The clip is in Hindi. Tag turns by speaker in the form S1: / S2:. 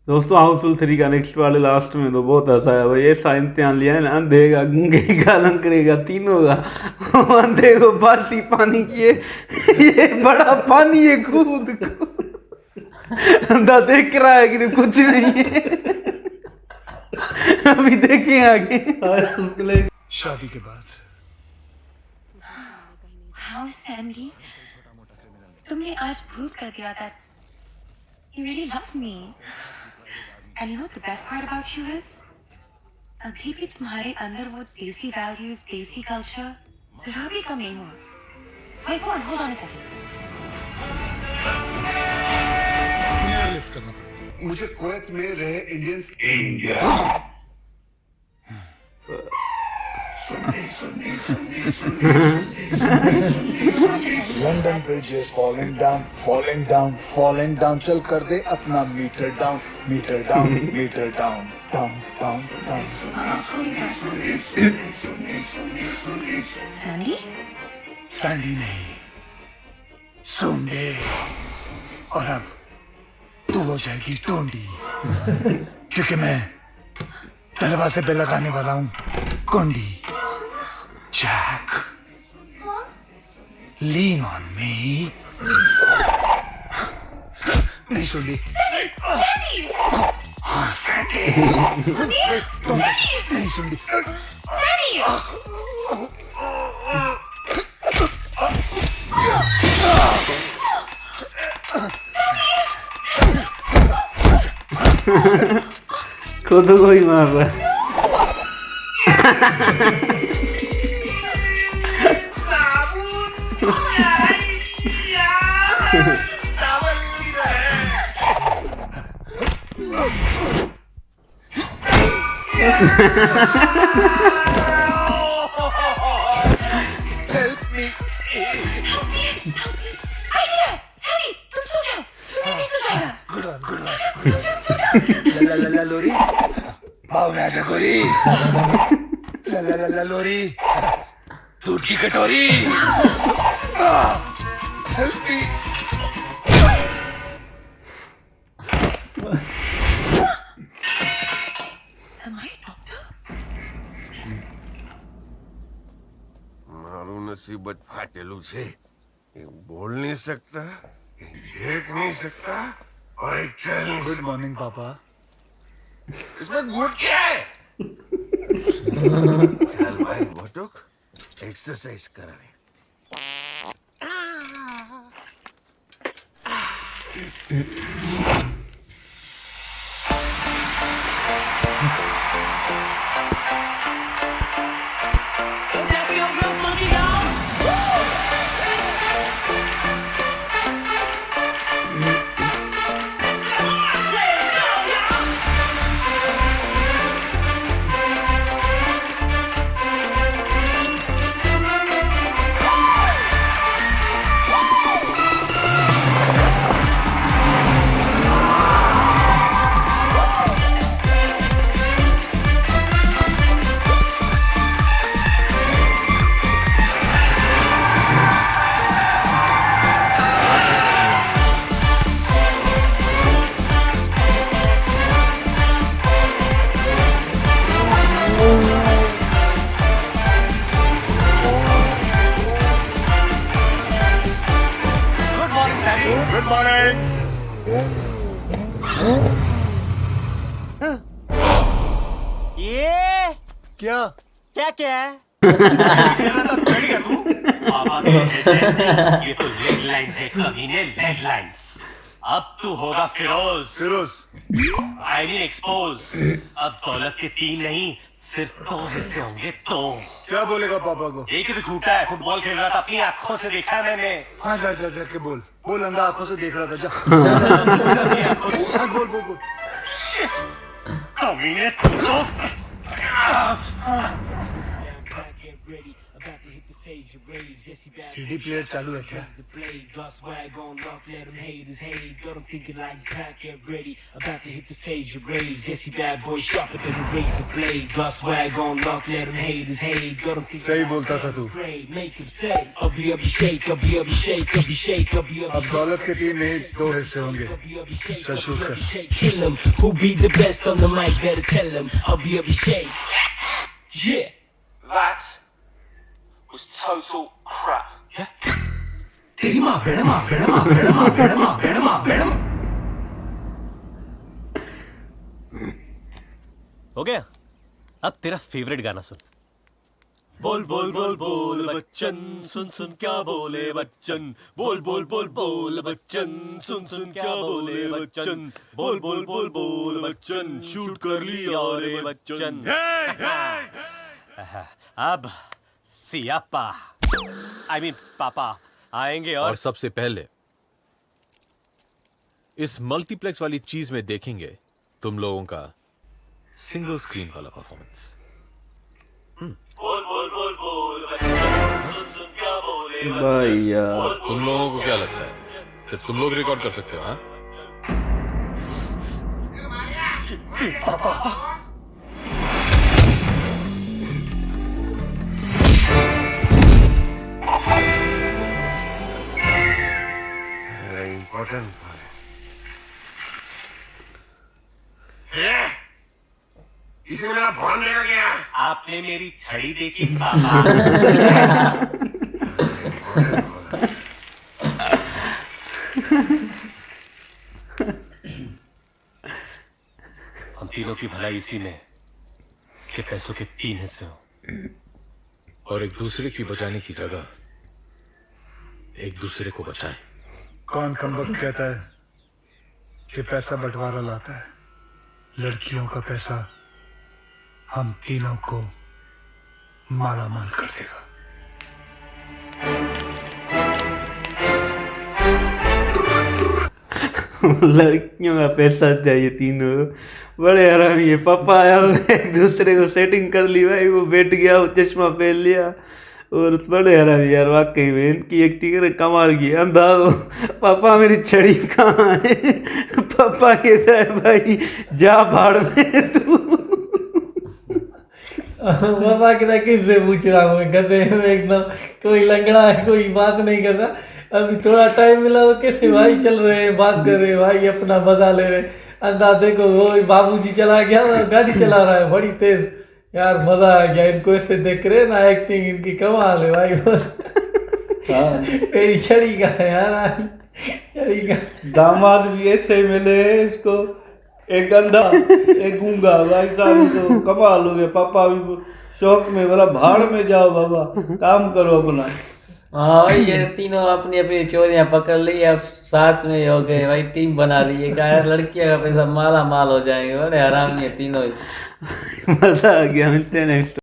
S1: दोस्तों हाउसफुल 3 का नेक्स्ट वाले लास्ट में तो बहुत हंसा है भाई। ऐसा इम्तिहान लिया है ना, अंधे का, गूंगे का, लंगड़े का, तीनों का। अंधे को बाल्टी पानी की है, ये बड़ा पानी है कूद कूद। अंधा देख रहा है कि कुछ नहीं है। अभी देखें आगे।
S2: शादी के बाद
S3: हाउ सैंडी, तुमने आज प्रूव कर दिया that you really love me. And you know the best part about you is, अभी भी तुम्हारे अंदर वो देसी वैल्यूज, देसी कल्चर जरा भी कम नहीं हुआ. My phone, hold on a second.
S2: Lift करना पड़ेगा।
S4: मुझे कुवैत में रहे Indians
S5: London bridge is falling down, falling down, falling down. चल कर दे अपना meter down, meter down, meter down, down down down.
S3: Sandy,
S2: Sandy नहीं, सुंडे। और अब तू हो जाएगी टोंडी, क्योंकि मैं दरवाजे पे लगाने वाला हूँ कुंडी। Jack, lean on me. नहीं सुंडी। हाँ सैंडी। नहीं सुंडी।
S1: खुद को ही मार रहा है।
S2: ला ला ला लोरी, बावला जगोरी। ला ला ला ला लोरी, दूध की कटोरी। Help me.
S3: am I a doctor?
S6: મારું નસીબ જ ફાટેલું છે। એ બોલ નહીં શકતા, એ દેખ नहीं सकता और एक चल नहीं
S2: गुड
S6: सकता।
S2: मॉर्निंग पापा।
S6: इसमें गुड क्या है? चल भाई बटुक, एक्सरसाइज करावे।
S2: Good morning.
S7: ये
S2: क्या?
S7: क्या क्या है?
S8: ये तो लेग लाइंस है कमीने, लेग लाइंस। अब तू होगा Firoz,
S2: Firoz.
S8: I mean expose. अब दौलत के 3 नहीं, सिर्फ 2 हिस्से होंगे। तो
S2: क्या बोलेगा पापा को?
S8: एक ही तो झूठा है, फुटबॉल खेल रहा था, अपनी आंखों से देखा है मैंने।
S2: हाँ जा जा जा के बोल, बोल अंधा आंखों से देख रहा था। जा
S8: अपनी आंखों से।
S2: हाँ, बोल बोल बोल।
S8: कमीने तू तो
S2: सीडी प्लेयर चालू है क्या? सही बोलता था तू। अब दौलत के 3 नहीं 2 हिस्से होंगे। चल शूट कर।
S8: That was total crap.
S2: तेरी माँ बेड़ा माँ बेड़ा माँ बेड़ा माँ बेड़ा माँ बेड़ा माँ बेड़ा माँ।
S8: हो गया? अब तेरा फेवरेट गाना सुन। बोल बोल बोल बोल बच्चन, सुन सुन क्या बोले बच्चन, बोल बोल बोल बोल बच्चन, सुन सुन क्या बोले बच्चन, बोल बोल बोल बोल बच्चन, शूट कर लिया रे बच्चन। अब सियापा I mean पापा आएंगे
S9: और
S8: और
S9: सबसे पहले इस मल्टीप्लेक्स वाली चीज में देखेंगे तुम लोगों का सिंगल स्क्रीन वाला परफॉर्मेंस।
S8: बोल बोल बोल बोल बच्चन, सुन सुन क्या बोले
S1: भाई यार
S9: तुम लोगों को क्या लगता है सिर्फ तुम लोग रिकॉर्ड कर सकते हो? हाँ,
S6: इम्पोर्टेंट किसी ने मेरा फोन लेकर गया।
S8: आपने मेरी छड़ी देखी पापा? हम तीनों की भलाई इसी में कि पैसों के 3 हिस्से हो
S9: और एक दूसरे की बचाने की जगह एक दूसरे को बचाएं।
S2: कौन कमबख्त कहता है कि पैसा बंटवारा लाता है? लड़कियों का पैसा हम तीनों को माला माल कर देगा।
S1: लड़कियों का पैसा चाहिए तीनों। बड़े हरामी है। पापा आया एक दूसरे को सेटिंग कर ली भाई, वो बैठ गया, वो चश्मा पहन लिया और बड़े हरामी यार वाकई में इनकी एक्टिंग कमाल की। अंधा हो पापा मेरी छड़ी कहाँ है? पापा कहता है भाई जा भाड़ में तू।
S10: पापा कहता किससे पूछ रहा हूँ गधे में एकदम, कोई लंगड़ा है कोई बात नहीं करता। अभी थोड़ा टाइम मिला तो कैसे भाई चल रहे हैं, बात कर रहे हैं भाई, अपना मजा ले रहे। अंधा देखो वो बाबूजी चला गया, गाड़ी चला रहा है बड़ी तेज। यार मजा आ गया इनको ऐसे देख रहे ना, एक्टिंग इनकी कमाल है भाई। मेरी छड़ी का है यार, छड़ी का।
S1: दामाद भी ऐसे ही मिले इसको, एक अंधा एक गूंगा, भाई साहब तो कमाल हो गया। पापा भी शौक में बोला भाड़ में जाओ बाबा, काम करो अपना।
S10: हाँ भाई ये तीनों अपनी अपनी चोरियां पकड़ ली, अब साथ में हो गए भाई, टीम बना ली है। क्या यार लड़कियों का पैसा माला माल हो जाएंगे, बड़े हरामी है तीनों ही।
S1: मजा आ गया। मिलते हैं नेक्स्ट।